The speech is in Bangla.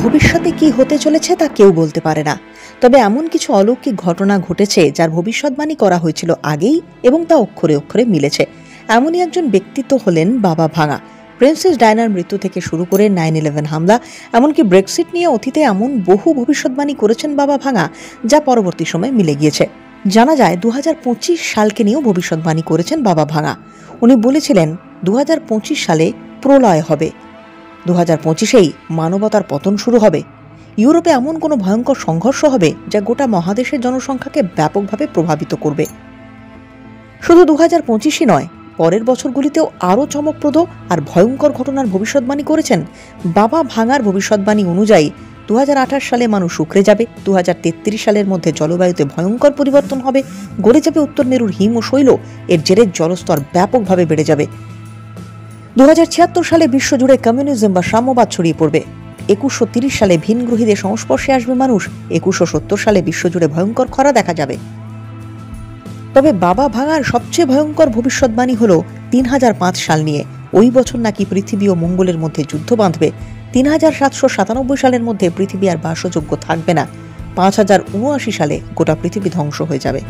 ভবিষ্যতে কি হতে চলেছে তা কেউ বলতে পারে না, তবে এমন কিছু অলৌকিক ঘটনা ঘটেছে যার ভবিষ্যৎবাণী করা হয়েছিল আগেই এবং তা অক্ষরে অক্ষরে মিলেছে। এমনই একজন ব্যক্তিত্ব হলেন বাবা ভাঙা। প্রিন্সেস ডায়নার মৃত্যু থেকে শুরু করে 9/11 হামলা, এমনকি ব্রেক্সিট নিয়ে অতীতে এমন বহু ভবিষ্যৎবাণী করেছেন বাবা ভাঙা যা পরবর্তী সময়ে মিলে গিয়েছে। জানা যায় 2025 সালকে নিয়েও ভবিষ্যৎবাণী করেছেন বাবা ভাঙা। উনি বলেছিলেন 2025 সালে প্রলয় হবে, 2025-এই মানবতার পতন শুরু হবে, ইউরোপে এমন কোনো ভয়ঙ্কর সংঘর্ষ হবে যা গোটা মহাদেশের জনসংখ্যাকে ব্যাপকভাবে প্রভাবিত করবে। শুধু 2025-ই নয়, পরের বছরগুলিতেও আরও চমকপ্রদ আর ভয়ঙ্কর ঘটনার ভবিষ্যৎবাণী করেছেন। বাবা ভাঙার ভবিষ্যৎবাণী অনুযায়ী 2028 সালে মানুষ শুকরে যাবে, 2033 সালের মধ্যে জলবায়ুতে ভয়ঙ্কর পরিবর্তন হবে, গলে যাবে উত্তর মেরুর হিম ও শৈল, এর জেরে জলস্তর ব্যাপকভাবে বেড়ে যাবে। 2076 সালে বিশ্বজুড়ে কমিউনিজম বা সাম্যবাদ ছড়িয়ে পড়বে। 2130 সালে ভিনগ্রহীদের সংস্পর্শে আসবে মানুষ। 2170 সালে বিশ্বজুড়ে ভয়ঙ্কর খরা দেখা যাবে। তবে বাবা ভাঙার সবচেয়ে ভয়ঙ্কর ভবিষ্যৎবাণী হল 3005 সাল নিয়ে। ওই বছর নাকি পৃথিবী ও মঙ্গলের মধ্যে যুদ্ধ বাঁধবে। 3797 সালের মধ্যে পৃথিবী আর বাসযোগ্য থাকবে না। 5079 সালে গোটা পৃথিবী ধ্বংস হয়ে যাবে।